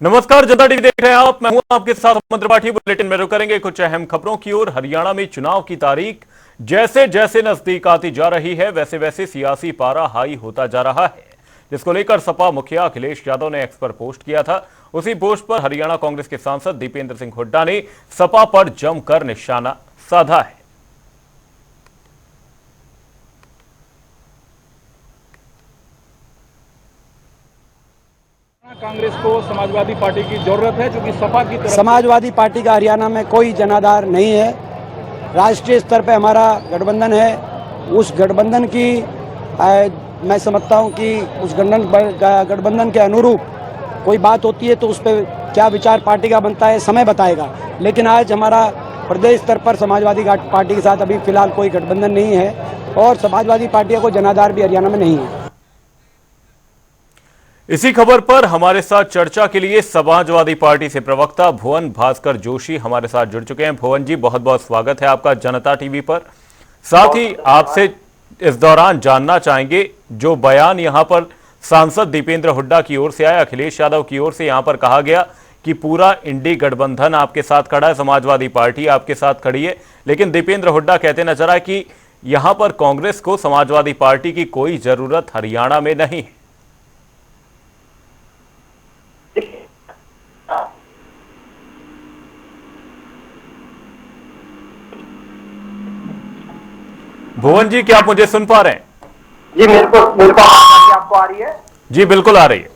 नमस्कार, जनता टीवी देख रहे हैं आप। मैं हूं आपके साथ अमन त्रिपाठी। बुलेटिन में रुक करेंगे कुछ अहम खबरों की ओर। हरियाणा में चुनाव की तारीख जैसे जैसे नजदीक आती जा रही है वैसे वैसे सियासी पारा हाई होता जा रहा है, जिसको लेकर सपा मुखिया अखिलेश यादव ने एक्स पर पोस्ट किया था। उसी पोस्ट पर हरियाणा कांग्रेस के सांसद दीपेंद्र सिंह हुड्डा ने सपा पर जमकर निशाना साधा है। कांग्रेस को समाजवादी पार्टी की जरूरत है, क्योंकि सपा की तरफ समाजवादी पार्टी का हरियाणा में कोई जनाधार नहीं है। राष्ट्रीय स्तर पे हमारा गठबंधन है। उस गठबंधन की मैं समझता हूं कि उस गठबंधन के अनुरूप कोई बात होती है तो उस पर क्या विचार पार्टी का बनता है समय बताएगा। लेकिन आज हमारा प्रदेश स्तर पर समाजवादी पार्टी के साथ अभी फिलहाल कोई गठबंधन नहीं है और समाजवादी पार्टियों को जनाधार भी हरियाणा में नहीं है। इसी खबर पर हमारे साथ चर्चा के लिए समाजवादी पार्टी से प्रवक्ता भुवन भास्कर जोशी हमारे साथ जुड़ चुके हैं। भुवन जी, बहुत बहुत स्वागत है आपका जनता टीवी पर। साथ ही आपसे इस दौरान जानना चाहेंगे, जो बयान यहां पर सांसद दीपेंद्र हुड्डा की ओर से आया, अखिलेश यादव की ओर से यहां पर कहा गया कि पूरा इंडी गठबंधन आपके साथ खड़ा है, समाजवादी पार्टी आपके साथ खड़ी है, लेकिन दीपेंद्र हुड्डा कहते नजर आए कि यहां पर कांग्रेस को समाजवादी पार्टी की कोई जरूरत हरियाणा में नहीं है। भुवन जी, क्या आप मुझे सुन पा रहे हैं? जी, मेरे को आपको आ रही है? जी बिल्कुल आ रही है।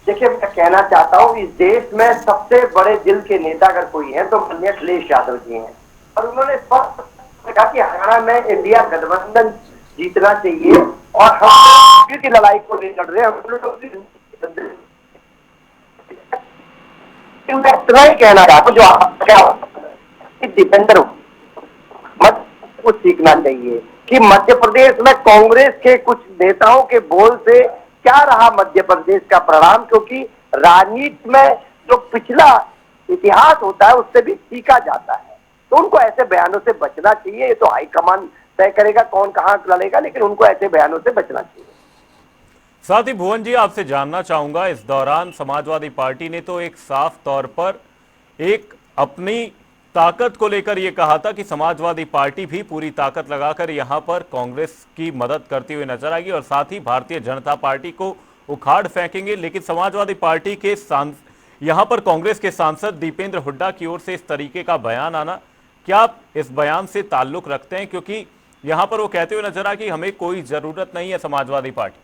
देखिए, मैं कहना चाहता हूँ, इस देश में सबसे बड़े दिल के नेता अगर कोई है तो माननीय अखिलेश यादव जी हैं। और उन्होंने स्पष्ट कहा कि हरियाणा में इंडिया गठबंधन जीतना चाहिए और हम की लड़ाई को नहीं लड़ रहे। मैं इतना ही कहना चाहता हूँ, जो आप दीपेंद्र को सीखना चाहिए कि मध्य प्रदेश में कांग्रेस के कुछ नेताओं के बोल से क्या रहा मध्य प्रदेश का परिणाम, क्योंकि राजनीति में जो पिछला इतिहास होता है उससे भी सीखा जाता है। तो उनको ऐसे बयानों से बचना चाहिए। ये तो हाईकमान तय करेगा कौन कहां लड़ेगा, लेकिन उनको ऐसे बयानों से बचना चाहिए। साथ ही भुवन जी, आपसे जानना चाहूंगा, इस दौरान समाजवादी पार्टी ने तो एक साफ तौर पर एक अपनी ताकत को लेकर यह कहा था कि समाजवादी पार्टी भी पूरी ताकत लगाकर यहां पर कांग्रेस की मदद करती हुई नजर आएगी और साथ ही भारतीय जनता पार्टी को उखाड़ फेंकेंगे। लेकिन समाजवादी पार्टी के यहां पर कांग्रेस के सांसद दीपेंद्र हुड्डा की ओर से इस तरीके का बयान आना, क्या आप इस बयान से ताल्लुक रखते हैं? क्योंकि यहां पर वो कहते हुए नजर आ कि हमें कोई जरूरत नहीं है समाजवादी पार्टी।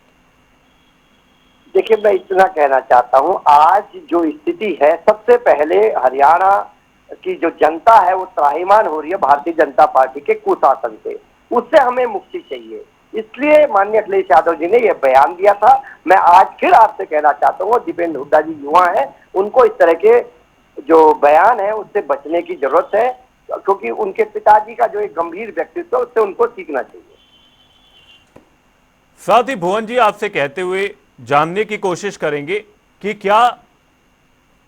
देखिए, मैं इतना कहना चाहता हूं, आज जो स्थिति है, सबसे पहले हरियाणा की जो जनता है वो त्राहिमाम हो रही है भारतीय जनता पार्टी के कुशासन से। उससे हमें मुक्ति चाहिए। इसलिए माननीय अखिलेश यादव जी ने यह बयान दिया था। मैं आज फिर आपसे कहना चाहता हूँ, दीपेंद्र हुड्डा जी युवा हैं, उनको इस तरह के जो बयान है उससे बचने की जरूरत है, क्योंकि उनके पिताजी का जो एक गंभीर व्यक्तित्व है उससे उनको सीखना चाहिए। साथ ही भुवन जी, आपसे कहते हुए जानने की कोशिश करेंगे कि क्या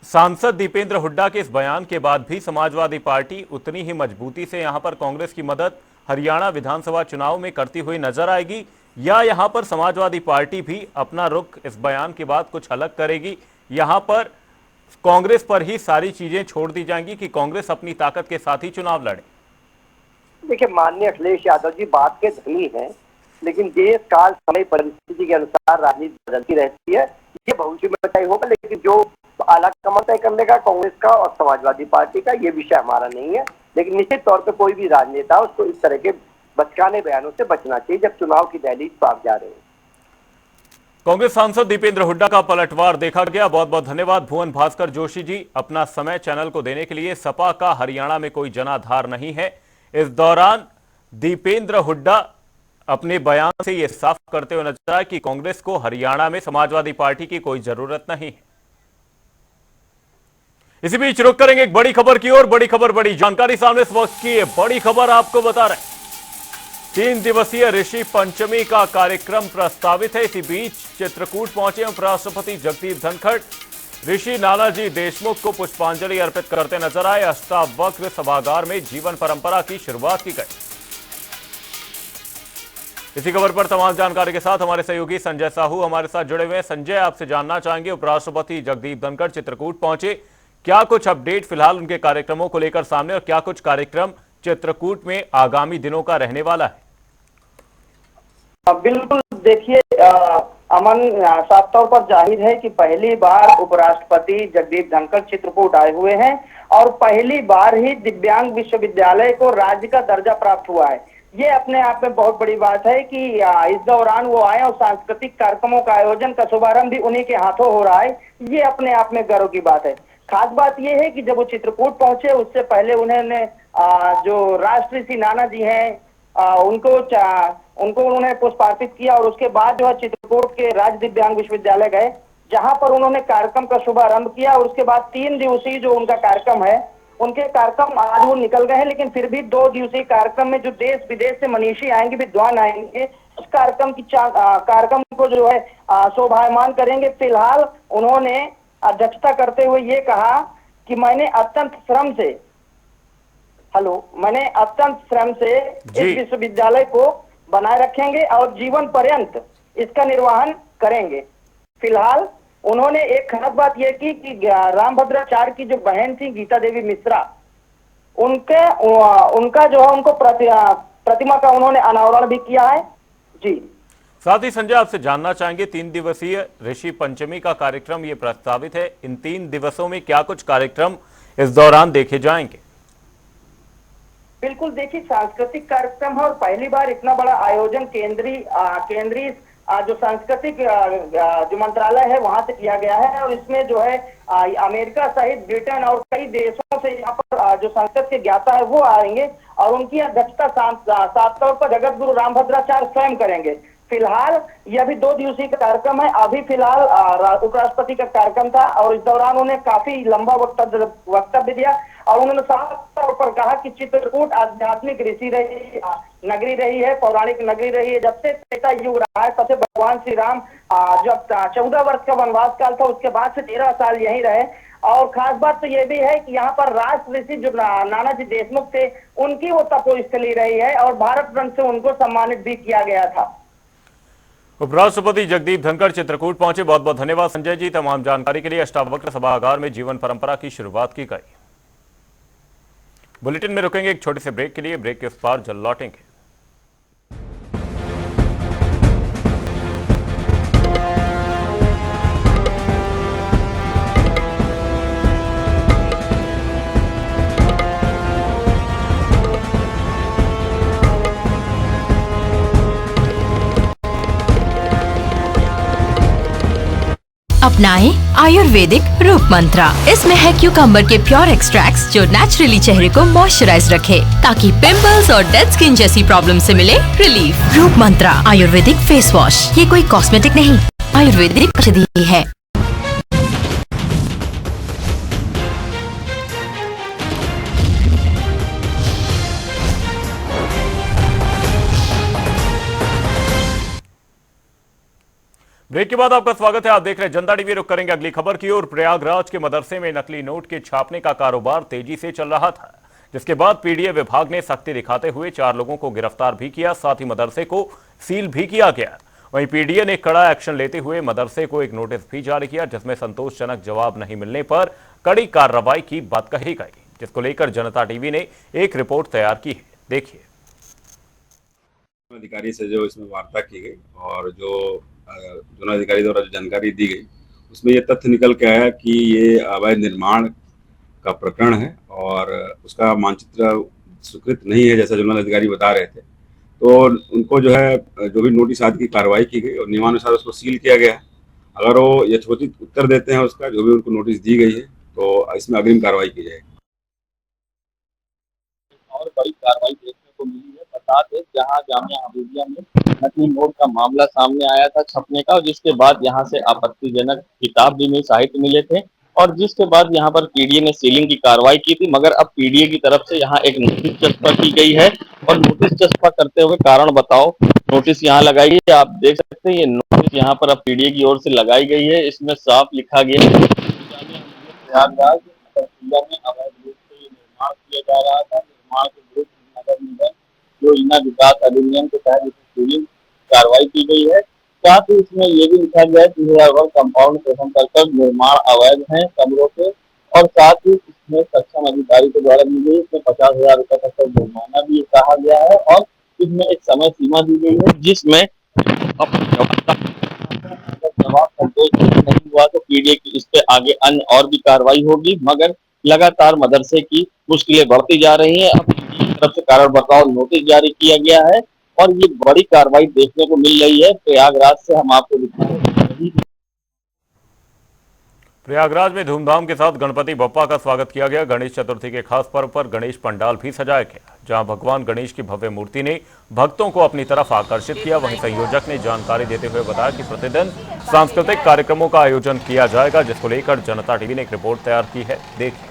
सांसद दीपेंद्र हुड्डा के इस बयान के बाद भी समाजवादी पार्टी उतनी ही मजबूती से यहां पर कांग्रेस की मदद हरियाणा विधानसभा चुनाव में करती हुई नजर आएगी, या यहां पर समाजवादी पार्टी भी अपना रुख इस बयान के बाद कुछ अलग करेगी? यहां पर कांग्रेस पर ही सारी चीजें छोड़ दी जाएंगी कि कांग्रेस अपनी ताकत के साथ ही चुनाव लड़े? देखिए, माननीय अखिलेश यादव जी बात के धनी हैं, लेकिन देश काल समय परिस्थिति के अनुसार राजनीति बदलती रहती है। ये भविष्य में तय होगा, लेकिन जो आला कमान तय करने का कांग्रेस का और समाजवादी पार्टी का, ये विषय हमारा नहीं है। लेकिन निश्चित तौर पर कोई भी राजनेता उसको इस तरह के बचकाने बयानों से बचना चाहिए जब चुनाव की दहलीज पर आप जा रहे हैं। कांग्रेस सांसद दीपेंद्र हुड्डा का पलटवार देखा गया। बहुत बहुत धन्यवाद भुवन भास्कर जोशी जी, अपना समय चैनल को देने के लिए। सपा का हरियाणा में कोई जनाधार नहीं है। इस दौरान दीपेंद्र हुड्डा अपने बयान से यह साफ करते हुए नजर आए कि कांग्रेस को हरियाणा में समाजवादी पार्टी की कोई जरूरत नहीं है। इसी बीच रुक करेंगे एक बड़ी खबर की ओर। बड़ी खबर, बड़ी जानकारी सामने इस वक्त की है। बड़ी खबर आपको बता रहे हैं, 3 दिवसीय ऋषि पंचमी का कार्यक्रम प्रस्तावित है। इसी बीच चित्रकूट पहुंचे उपराष्ट्रपति जगदीप धनखड़ ऋषि नानाजी देशमुख को पुष्पांजलि अर्पित करते नजर आए। अष्टावक्र सभागार में जीवन परंपरा की शुरुआत की गई। इसी खबर पर तमाम जानकारी के साथ हमारे सहयोगी संजय साहू हमारे साथ जुड़े हुए हैं। संजय, आपसे जानना चाहेंगे, उपराष्ट्रपति जगदीप धनखड़ चित्रकूट पहुंचे, क्या कुछ अपडेट फिलहाल उनके कार्यक्रमों को लेकर सामने और क्या कुछ कार्यक्रम चित्रकूट में आगामी दिनों का रहने वाला है? बिल्कुल, देखिए अमन, साफ तौर पर जाहिर है कि पहली बार उपराष्ट्रपति जगदीप धनखड़ चित्रकूट आए हुए हैं और पहली बार ही दिव्यांग विश्वविद्यालय को राज्य का दर्जा प्राप्त हुआ है। ये अपने आप में बहुत बड़ी बात है कि इस दौरान वो आए और सांस्कृतिक कार्यक्रमों का आयोजन का शुभारंभ भी उन्हीं के हाथों हो रहा है। ये अपने आप में गर्व की बात है। खास बात ये है कि जब वो चित्रकूट पहुंचे उससे पहले उन्होंने जो राष्ट्रीय श्री नाना जी हैं उनको उन्होंने पुष्पार्पित किया और उसके बाद जो है चित्रकूट के राज्य दिव्यांग विश्वविद्यालय गए, जहां पर उन्होंने कार्यक्रम का शुभारंभ किया और उसके बाद 3 दिवसीय जो उनका कार्यक्रम है, उनके कार्यक्रम आज वो निकल गए हैं, लेकिन फिर भी 2 दिवसीय कार्यक्रम में जो देश विदेश से मनीषी आएंगे, विद्वान आएंगे, उस कार्यक्रम को जो है शोभायमान करेंगे। फिलहाल उन्होंने अध्यक्षता करते हुए ये कहा कि मैंने अत्यंत श्रम से इस विश्वविद्यालय को बनाए रखेंगे और जीवन पर्यंत इसका निर्वहन करेंगे। फिलहाल उन्होंने एक खास बात यह की कि रामभद्राचार्य की जो बहन थी गीता देवी मिश्रा, उनका जो है उनको प्रतिमा का उन्होंने अनावरण भी किया है। जी, साथ ही संजय, आपसे जानना चाहेंगे, 3 दिवसीय ऋषि पंचमी का कार्यक्रम ये प्रस्तावित है। इन 3 दिवसों में क्या कुछ कार्यक्रम इस दौरान देखे जाएंगे? बिल्कुल, देखिए सांस्कृतिक कार्यक्रम है और पहली बार इतना बड़ा आयोजन केंद्रीय जो सांस्कृतिक जो मंत्रालय है वहां से किया गया है और इसमें जो है अमेरिका सहित ब्रिटेन और कई देशों से यहाँ पर जो संस्कृत के ज्ञाता है वो आएंगे और उनकी अध्यक्षता साफ तौर पर जगत गुरु रामभद्राचार्य स्वयं करेंगे। फिलहाल यह भी 2 दिवसीय का कार्यक्रम है। अभी फिलहाल उपराष्ट्रपति का कार्यक्रम था और इस दौरान उन्हें काफी लंबा वक्तव्य दिया और उन्होंने साफ तौर पर कहा कि चित्रकूट आध्यात्मिक नगरी रही है, पौराणिक नगरी रही है। जब से त्रेता युग रहा है तब से भगवान श्री राम जब 14 वर्ष का वनवास काल था उसके बाद से 13 साल यहीं रहे। और खास बात तो यह भी है कि यहाँ पर राष्ट्र ऋषि जो नानाजी देशमुख थे उनकी वो तपोस्थली रही है और भारत रत्न से उनको सम्मानित भी किया गया था। उपराष्ट्रपति जगदीप धनखड़ चित्रकूट पहुंचे। बहुत बहुत धन्यवाद संजय जी तमाम जानकारी के लिए। अष्टावक्र सभागार में जीवन परंपरा की शुरुआत की गई। बुलेटिन में रुकेंगे एक छोटे से ब्रेक के लिए। ब्रेक के उस पार जल्द लौटेंगे। अपनाएं आयुर्वेदिक रूप मंत्रा। इसमें है क्यूकम्बर के प्योर एक्सट्रैक्ट्स जो नेचुरली चेहरे को मॉइस्चराइज रखे ताकि पिंपल्स और डेड स्किन जैसी प्रॉब्लम से मिले रिलीफ। रूप मंत्रा आयुर्वेदिक फेस वॉश, ये कोई कॉस्मेटिक नहीं, आयुर्वेदिक औषधि है। ब्रेक के बाद आपका स्वागत है। आप देख रहे हैं जनता टीवी। रुक करेंगे अगली खबर की ओर। प्रयागराज के मदरसे में नकली नोट के छापने का कारोबार तेजी से चल रहा था, जिसके बाद पीडीए विभाग ने सख्ती दिखाते हुए 4 लोगों को गिरफ्तार भी किया, साथ ही मदरसे को सील भी किया गया। वहीं पीडीए ने कड़ा एक्शन लेते हुए मदरसे को एक नोटिस भी जारी किया, जिसमें संतोषजनक जवाब नहीं मिलने पर कड़ी कार्रवाई की बात कही गई, जिसको लेकर जनता टीवी ने एक रिपोर्ट तैयार की है। देखिए। अधिकारी से जो इसमें वार्ता की गई और जो जोनाधिकारी द्वारा जो जानकारी दी गई उसमें ये तथ्य निकल के आया कि ये अवैध निर्माण का प्रकरण है और उसका मानचित्र स्वीकृत नहीं है, जैसा जोनल अधिकारी बता रहे थे। तो उनको जो है जो भी नोटिस आदि की कार्रवाई की गई और नियमानुसार उसको सील किया गया है। अगर वो यथोचित उत्तर देते हैं उसका जो भी उनको नोटिस दी गई है तो इसमें अग्रिम कार्रवाई की जाएगी। और बड़ी कार्रवाई देखने को मिली है। बता दें, जहां जामिया हमीदिया में नकली नोट का मामला सामने आया था छपने का, और जिसके बाद यहां से आपत्तिजनक किताब भी मिले, साहित्य मिले थे, और जिसके बाद यहां पर पीडीए ने सीलिंग की कार्रवाई की थी। मगर अब पीडीए की तरफ से यहां एक नोटिस चस्पा की गई है और नोटिस चस्पा करते हुए कारण बताओ नोटिस यहां लगाई गई है। आप देख सकते हैं ये नोटिस यहां पर अब पीडीए की ओर से लगाई गई है। इसमें साफ लिखा गया है प्रयागराज में अवैध रूप से निर्माण किया जा रहा था। निर्माण के विरुद्ध नगर निगम जो इना विकास अधिनियम के तहत सीलिंग कार्रवाई की गई है। साथ ही इसमें ये भी लिखा गया है 30,000 वर्ग कंपाउंड शोषण कर निर्माण अवैध है कमरों के, और साथ ही इसमें सक्षम अधिकारी के द्वारा दी गई इसमें 50,000 रुपए तक का जुर्माना भी कहा गया है, और इसमें एक समय सीमा दी गई है जिसमें जवाब संतोष नहीं हुआ तो पीडीए की इस पे आगे अन्य और भी कार्रवाई होगी, मगर लगातार मदरसे की मुश्किलें बढ़ती जा रही हैं। अब पीडीए की तरफ से कारण बताओ नोटिस जारी किया गया है और ये बड़ी कार्रवाई देखने को मिल रही है। प्रयागराज से हम आपको दिखाएंगे। प्रयागराज में धूमधाम के साथ गणपति बप्पा का स्वागत किया गया। गणेश चतुर्थी के खास पर्व पर गणेश पंडाल भी सजाया गया, जहां भगवान गणेश की भव्य मूर्ति ने भक्तों को अपनी तरफ आकर्षित किया। वहीं संयोजक ने जानकारी देते हुए बताया कि प्रतिदिन सांस्कृतिक कार्यक्रमों का आयोजन किया जाएगा, जिसको लेकर जनता टीवी ने एक रिपोर्ट तैयार की है। देखिए।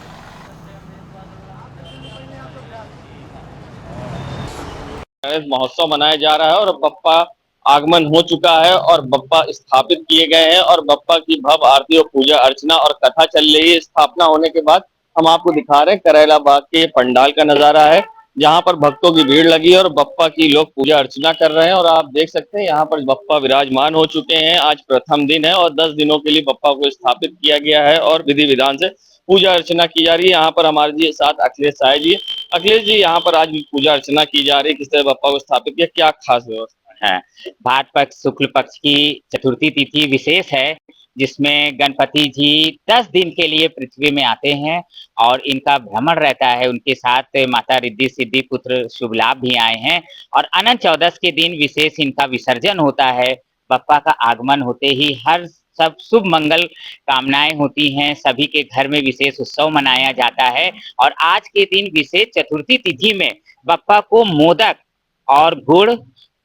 गणेश महोत्सव मनाया जा रहा है और बप्पा आगमन हो चुका है और बप्पा स्थापित किए गए हैं और बप्पा की भव्य आरती और पूजा अर्चना और कथा चल रही है। स्थापना होने के बाद हम आपको दिखा रहे हैं करेला बाग के पंडाल का नजारा है, जहां पर भक्तों की भीड़ लगी है और बप्पा की लोग पूजा अर्चना कर रहे हैं। और आप देख सकते हैं यहाँ पर बप्पा विराजमान हो चुके हैं। आज प्रथम दिन है और 10 दिनों के लिए बप्पा को स्थापित किया गया है और विधि विधान से पूजा अर्चना की जा रही है। यहाँ पर हमारे जी साथ अखिलेश साय जी। अखिलेश जी, यहाँ पर आज पूजा अर्चना की जा रही है, किस तरह बप्पा को स्थापित किया, क्या खास व्यवस्था है? भाद पक्ष शुक्ल पक्ष की चतुर्थी तिथि विशेष है, जिसमें गणपति जी 10 दिन के लिए पृथ्वी में आते हैं और इनका भ्रमण रहता है। उनके साथ माता रिद्धि सिद्धि पुत्र शुभ लाभ भी आए हैं और अनंत चौदस के दिन विशेष इनका विसर्जन होता है। बप्पा का आगमन होते ही हर सब शुभ मंगल कामनाएं होती हैं, सभी के घर में विशेष उत्सव मनाया जाता है। और आज के दिन विशेष चतुर्थी तिथि में बप्पा को मोदक और गुड़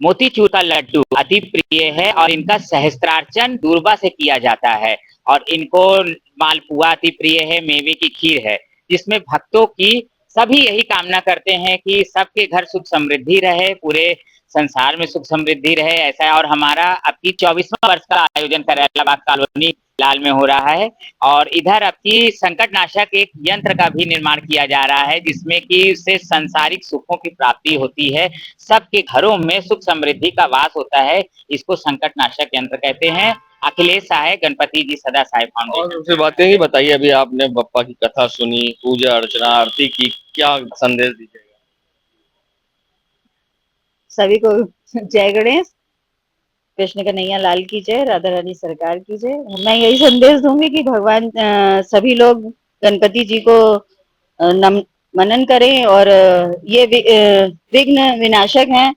मोतीचूर का लड्डू अति प्रिय है और इनका सहस्त्रार्चन दूर्वा से किया जाता है। और इनको मालपुआ अति प्रिय है, मेवे की खीर है, जिसमें भक्तों की सभी यही कामना करते हैं कि सबके घर सुख समृद्धि रहे, पूरे संसार में सुख समृद्धि रहे, ऐसा है। और हमारा अब की 24वां वर्ष का आयोजन करेला बाग कॉलोनी लाल में हो रहा है और इधर अब की संकट नाशक एक यंत्र का भी निर्माण किया जा रहा है, जिसमें कि इससे सांसारिक सुखों की प्राप्ति होती है, सबके घरों में सुख समृद्धि का वास होता है। इसको संकट नाशक यंत्र कहते हैं। अखिलेश साय, गणपति जी सदा साय फाउंडेशन। और बातें ही बताइए, अभी आपने बप्पा की कथा सुनी, पूजा अर्चना आरती की, क्या संदेश दीजिएगा? सभी को जय गणेश, कृष्ण कन्हैया लाल की जय, राधा रानी सरकार की जय। मैं यही संदेश दूंगी कि भगवान सभी लोग गणपति जी को मनन करें और ये विघ्न विनाशक हैं,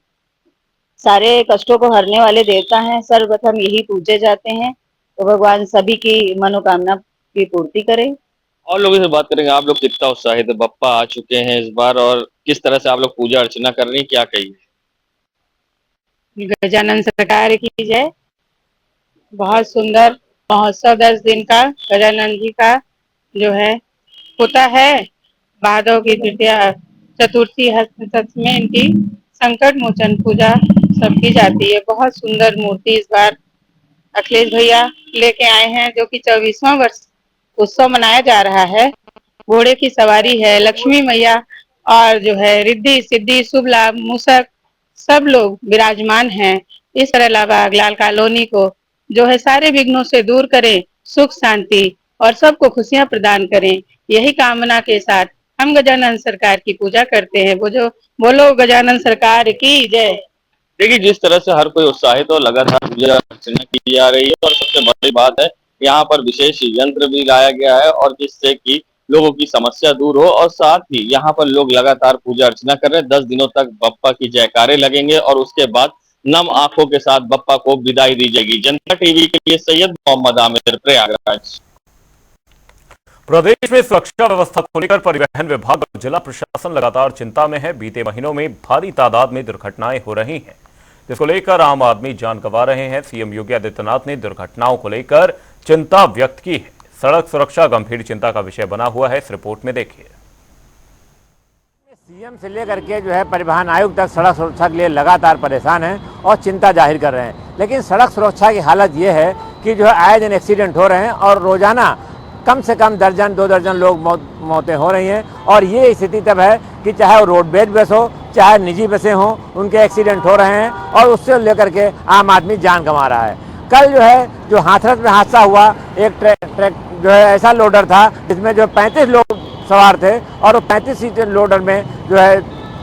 सारे कष्टों को हरने वाले देवता हैं, सर्वप्रथम यही पूजे जाते हैं। तो भगवान सभी की मनोकामना की पूर्ति करें। और लोगों से बात करेंगे, आप लोग कितना उत्साहित है? बप्पा आ चुके हैं इस बार और किस तरह से आप लोग पूजा अर्चना कर रही हैं, क्या कहिए? गजानन सरकार की जय। बहुत सुंदर महोत्सव 10 दिन का गजानन जी का जो है होता है। भादव की तृतीया चतुर्थी में इनकी संकट मोचन पूजा सब की जाती है। बहुत सुंदर मूर्ति इस बार अखिलेश भैया लेके आए हैं, जो कि 24वां वर्ष उत्सव मनाया जा रहा है। घोड़े की सवारी है, लक्ष्मी मैया और जो है रिद्धि सिद्धि शुभ लाभ मूसक सब लोग विराजमान हैं। इस करेला बाग लाल कॉलोनी को जो है सारे विघ्नों से दूर करें, सुख शांति और सबको खुशियां प्रदान करें, यही कामना के साथ हम गजानन सरकार की पूजा करते हैं। बोलो गजानन सरकार की जय। देखिए, जिस तरह से हर कोई उत्साहित और लगातार पूजा अर्चना की जा रही है और सबसे बड़ी बात है यहाँ पर विशेष यंत्र भी लाया गया है और जिससे कि लोगों की समस्या दूर हो, और साथ ही यहाँ पर लोग लगातार पूजा अर्चना कर रहे हैं। 10 दिनों तक बप्पा की जयकारे लगेंगे और उसके बाद नम आंखों के साथ बप्पा को विदाई दी जाएगी। जनता टीवी के लिए सैयद मोहम्मद आमिर, प्रयागराज। प्रदेश में सुरक्षा व्यवस्था को लेकर परिवहन विभाग और जिला प्रशासन लगातार चिंता में है। बीते महीनों में भारी तादाद में दुर्घटनाएं हो रही हैं, जिसको लेकर आम आदमी जान गंवा रहे हैं। सीएम योगी आदित्यनाथ ने दुर्घटनाओं को लेकर चिंता व्यक्त की है। सड़क सुरक्षा गंभीर चिंता का विषय बना हुआ है। इस रिपोर्ट में देखिए। सीएम से लेकर के जो है परिवहन आयुक्त तक सड़क सुरक्षा के लिए लगातार परेशान हैं और चिंता जाहिर कर रहे हैं। लेकिन सड़क सुरक्षा की हालत ये है कि जो है आए दिन एक्सीडेंट हो रहे हैं और रोजाना कम से कम दर्जन 2 दर्जन लोग मौतें हो रही हैं। और ये स्थिति तब है कि चाहे वो रोडवेज बस हो चाहे निजी बसें हों, उनके एक्सीडेंट हो रहे हैं और उससे लेकर के आम आदमी जान गंवा रहा है। कल जो है जो हाथरस में हादसा हुआ, एक ट्रक जो है ऐसा लोडर था जिसमें जो 35 लोग सवार थे और वो 35 सीटर लोडर में जो है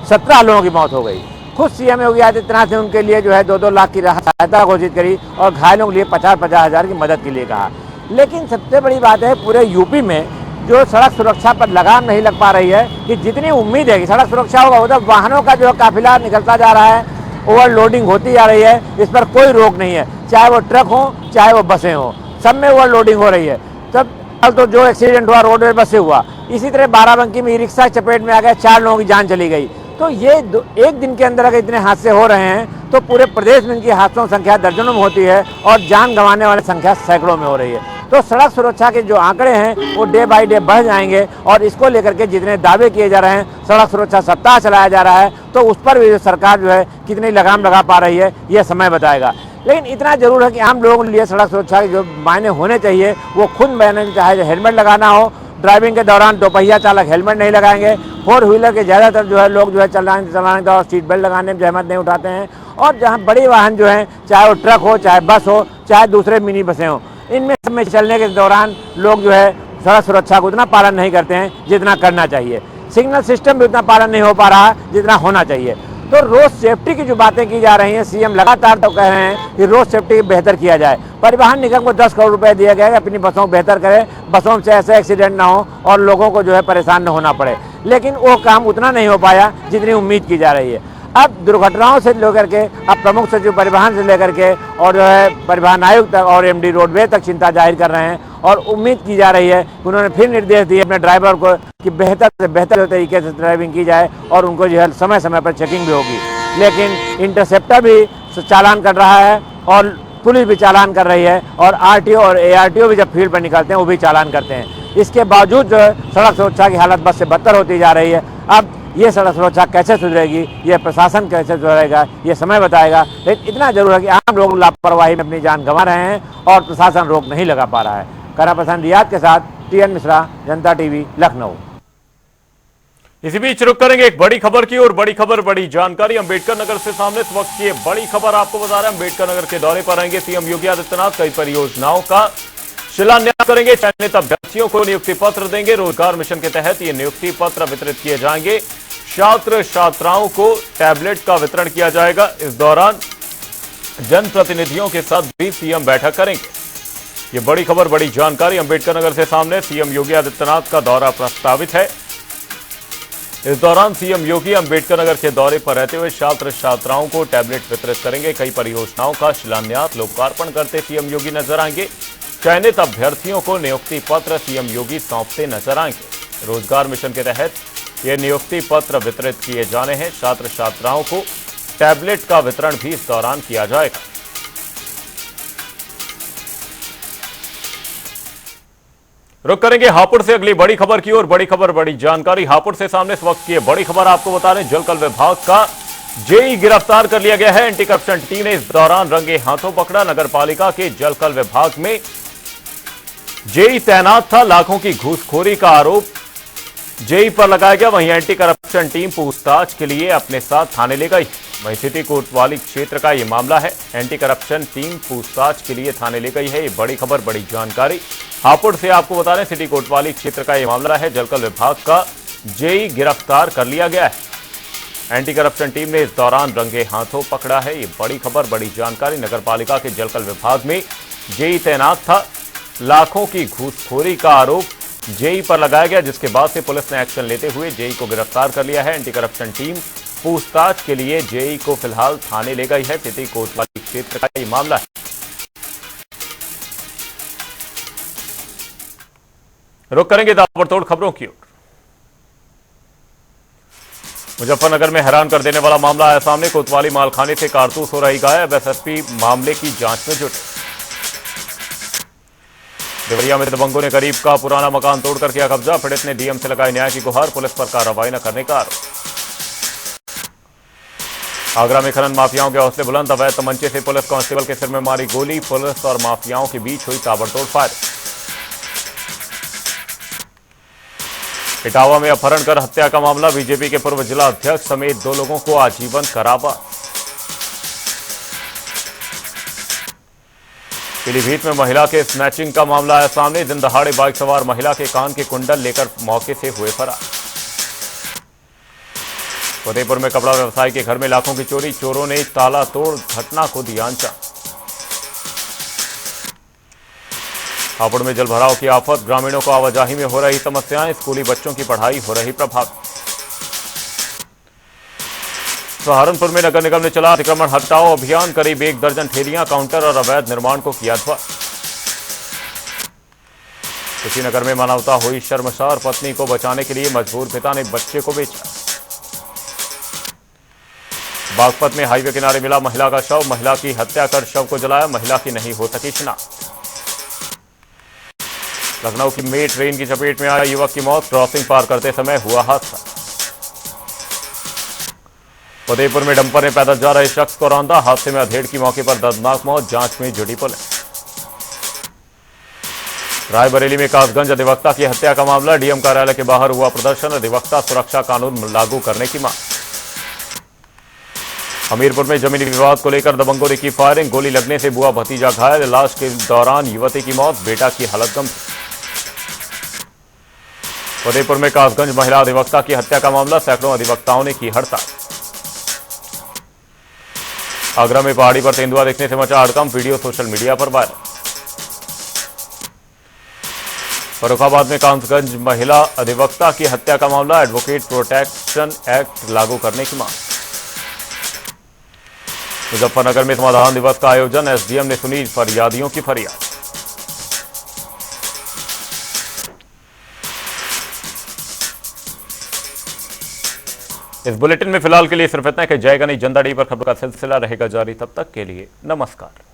17 लोगों की मौत हो गई। खुद सीएम योगी आदित्यनाथ ने उनके लिए जो है 2-2 लाख की सहायता घोषित करी और घायलों के लिए 50-50 हज़ार की मदद के लिए कहा। लेकिन सबसे बड़ी बात है पूरे यूपी में जो सड़क सुरक्षा पर लगाम नहीं लग पा रही है कि जितनी उम्मीद है कि सड़क सुरक्षा होगा उधर वाहनों का जो काफिला निकलता जा रहा है, ओवरलोडिंग होती जा रही है, इस पर कोई रोक नहीं है। चाहे वो ट्रक हो चाहे वो बसें हो, सब में ओवरलोडिंग हो रही है। तब कल तो जो एक्सीडेंट हुआ रोडवेज बस से हुआ, इसी तरह बाराबंकी में ई रिक्शा चपेट में आ गया, 4 लोगों की जान चली गई। तो ये एक दिन के अंदर अगर इतने हादसे हो रहे हैं तो पूरे प्रदेश में इनकी हादसों की संख्या दर्जनों में होती है और जान गंवाने वाली संख्या सैकड़ों में हो रही है। तो सड़क सुरक्षा के जो आंकड़े हैं वो डे बाय डे बढ़ जाएंगे और इसको लेकर के जितने दावे किए जा रहे हैं, सड़क सुरक्षा सप्ताह चलाया जा रहा है, तो उस पर भी सरकार जो है कितनी लगाम लगा पा रही है ये समय बताएगा। लेकिन इतना जरूर है कि आम लोगों के लिए सड़क सुरक्षा के जो मायने होने चाहिए वो खुद मैंने चाहे हेलमेट लगाना हो, ड्राइविंग के दौरान दोपहिया चालक हेलमेट नहीं लगाएंगे, 4 व्हीलर के ज़्यादातर जो है लोग जो है चलाने के दौरान सीट बेल्ट लगाने में जहमत नहीं उठाते हैं। और जहाँ बड़ी वाहन जो हैं, चाहे वो ट्रक हो चाहे बस हो चाहे दूसरे मिनी बसें हों, इनमें सब में चलने के दौरान लोग जो है सड़क सुरक्षा को उतना पालन नहीं करते हैं जितना करना चाहिए। सिग्नल सिस्टम भी उतना पालन नहीं हो पा रहा जितना होना चाहिए। तो रोड सेफ्टी की जो बातें की जा रही हैं, सीएम लगातार तो कह रहे हैं कि रोड सेफ्टी बेहतर किया जाए। परिवहन निगम को 10 करोड़ रुपए दिया गया है, अपनी बसों को बेहतर करे, बसों से ऐसे एक्सीडेंट ना हो और लोगों को जो है परेशान न होना पड़े। लेकिन वो काम उतना नहीं हो पाया जितनी उम्मीद की जा रही है। अब दुर्घटनाओं से लेकर के अब प्रमुख सचिव परिवहन से लेकर के और जो है परिवहन आयुक्त तक और एमडी रोडवेज तक चिंता जाहिर कर रहे हैं और उम्मीद की जा रही है कि उन्होंने फिर निर्देश दिए अपने ड्राइवर को कि बेहतर से बेहतर तरीके से ड्राइविंग की जाए और उनको जो है समय समय पर चेकिंग भी होगी। लेकिन इंटरसेप्टर भी चालान कर रहा है और पुलिस भी चालान कर रही है और आरटीओ और एआरटीओ भी जब फील्ड पर निकलते हैं वो भी चालान करते हैं। इसके बावजूद जो है सड़क सुरक्षा की हालत बस से बदतर होती जा रही है। अब ये सड़क सुरक्षा कैसे सुधरेगी, ये प्रशासन कैसे सुधरेगा, ये समय बताएगा। लेकिन इतना जरूर है कि आम लोग लापरवाही में अपनी जान गंवा रहे हैं और प्रशासन रोक नहीं लगा पा रहा है। कैमरापर्सन रियाद के साथ टीएन मिश्रा, जनता टीवी, लखनऊ। इसी बीच रुक करेंगे एक बड़ी खबर की और बड़ी खबर बड़ी जानकारी अंबेडकर नगर से सामने इस वक्त की बड़ी खबर आपको बता रहे हैं। अंबेडकर नगर के दौरे पर रहेंगे सीएम योगी आदित्यनाथ, कई परियोजनाओं का शिलान्यास करेंगे, चयनित अभ्यर्थियों को नियुक्ति पत्र देंगे। रोजगार मिशन के तहत ये नियुक्ति पत्र वितरित किए जाएंगे। छात्र छात्राओं को टैबलेट का वितरण किया जाएगा। इस दौरान जनप्रतिनिधियों के साथ भी सीएम बैठक करेंगे। ये बड़ी खबर बड़ी जानकारी अंबेडकर नगर से सामने सीएम योगी आदित्यनाथ का दौरा प्रस्तावित है। इस दौरान सीएम योगी अंबेडकर नगर के दौरे पर रहते हुए छात्र छात्राओं को टैबलेट वितरित करेंगे। कई परियोजनाओं का शिलान्यास लोकार्पण करते सीएम योगी नजर आएंगे। चयनित अभ्यर्थियों को नियुक्ति पत्र सीएम योगी सौंपते नजर आएंगे। रोजगार मिशन के तहत ये नियुक्ति पत्र वितरित किए जाने हैं। छात्र छात्राओं को टैबलेट का वितरण भी इस दौरान किया जाएगा। रुक करेंगे हापुड़ से अगली बड़ी खबर की और बड़ी खबर बड़ी जानकारी हापुड़ से सामने इस वक्त की बड़ी खबर आपको बता रहे हैं। जलकल विभाग का जेई गिरफ्तार कर लिया गया है। एंटी करप्शन टीम ने इस दौरान रंगे हाथों पकड़ा। नगर पालिका के जलकल विभाग में जेई तैनात था। लाखों की घूसखोरी का आरोप जेई पर लगाया गया। वहीं एंटी करप्शन टीम पूछताछ के लिए अपने साथ थाने ले गई। वहीं सिटी कोतवाली क्षेत्र का यह मामला है। एंटी करप्शन टीम पूछताछ के लिए थाने ले गई है। ये बड़ी खबर बड़ी जानकारी हापुड़ से आपको बता रहे हैं। सिटी कोतवाली क्षेत्र का यह मामला है। जलकल विभाग का जेई गिरफ्तार कर लिया गया है। एंटी करप्शन टीम ने इस दौरान रंगे हाथों पकड़ा है। ये बड़ी खबर बड़ी जानकारी। नगर पालिका के जलकल विभाग में जेई तैनात था। लाखों की घूसखोरी का आरोप जेई पर लगाया गया, जिसके बाद से पुलिस ने एक्शन लेते हुए जेई को गिरफ्तार कर लिया है। एंटी करप्शन टीम पूछताछ के लिए जेई को फिलहाल थाने ले गई है। सिटी कोतवाली क्षेत्र का यह मामला है। रुक करेंगे ताबड़तोड़ खबरों की ओर। मुजफ्फरनगर में हैरान कर देने वाला मामला आया सामने। कोतवाली मालखाने से कारतूस हो रही गायब। एसएसपी मामले की जांच में जुटे। देवरिया में दबंगों ने गरीब का पुराना मकान तोड़कर किया कब्जा। पीड़ित ने डीएम से लगाई न्याय की गुहार। पुलिस पर कार्रवाई न करने का आरोप। आगरा में खनन माफियाओं के हौसले बुलंद। अवैध तमंचे से पुलिस कांस्टेबल के सिर में मारी गोली। पुलिस और माफियाओं के बीच हुई ताबड़तोड़ फायरिंग। इटावा में अपहरण कर हत्या का मामला, बीजेपी के पूर्व जिला अध्यक्ष समेत 2 लोगों को आजीवन कारावास। पीलीभीत में महिला के स्नैचिंग का मामला आया सामने, दिन दहाड़े बाइक सवार महिला के कान के कुंडल लेकर मौके से हुए फरार। फतेहपुर में कपड़ा व्यवसायी के घर में लाखों की चोरी, चोरों ने ताला तोड़ घटना को दिया अंजाम। हापुड़ में जलभराव की आफत, ग्रामीणों को आवाजाही में हो रही समस्याएं, स्कूली बच्चों की पढ़ाई हो रही प्रभावित। सहारनपुर में नगर निगम ने चला अतिक्रमण हटाओ अभियान, करीब 1 दर्जन ठेलियां, काउंटर और अवैध निर्माण को किया ध्वस्त। कुशीनगर में मानवता हुई शर्मसार, पत्नी को बचाने के लिए मजबूर पिता ने बच्चे को बेचा। बागपत में हाईवे किनारे मिला महिला का शव, महिला की हत्या कर शव को जलाया, महिला की नहीं हो सकी शिनाख्त। लखनऊ की में ट्रेन की चपेट में आया युवक की मौत, क्रॉसिंग पार करते समय हुआ हादसा। फतेहपुर में डंपर ने पैदल जा रहे शख्स को रौंदा, हादसे में अधेड़ की मौके पर दर्दनाक मौत, जांच में जुटी पुलिस। रायबरेली में कासगंज अधिवक्ता की हत्या का मामला, डीएम कार्यालय के बाहर हुआ प्रदर्शन, अधिवक्ता सुरक्षा कानून लागू करने की मांग। हमीरपुर में जमीनी विवाद को लेकर दबंगों ने की फायरिंग, गोली लगने से बुआ भतीजा घायल, इलाज के दौरान युवती की मौत, बेटा की हालत गंभीर। फतेहपुर में कासगंज महिला अधिवक्ता की हत्या का मामला, सैकड़ों अधिवक्ताओं ने की हड़ताल। आगरा में पहाड़ी पर तेंदुआ देखने से मचा हड़कंप, वीडियो सोशल मीडिया पर वायरल। फर्रुखाबाद में कासगंज महिला अधिवक्ता की हत्या का मामला, एडवोकेट प्रोटेक्शन एक्ट लागू करने की मांग। मुजफ्फरनगर में समाधान दिवस का आयोजन, एसडीएम ने सुनी फरियादियों की फरियाद। इस बुलेटिन में फिलहाल के लिए सिर्फ इतना कि जय गणेश, जनता डी पर खबर का सिलसिला रहेगा जारी। तब तक के लिए नमस्कार।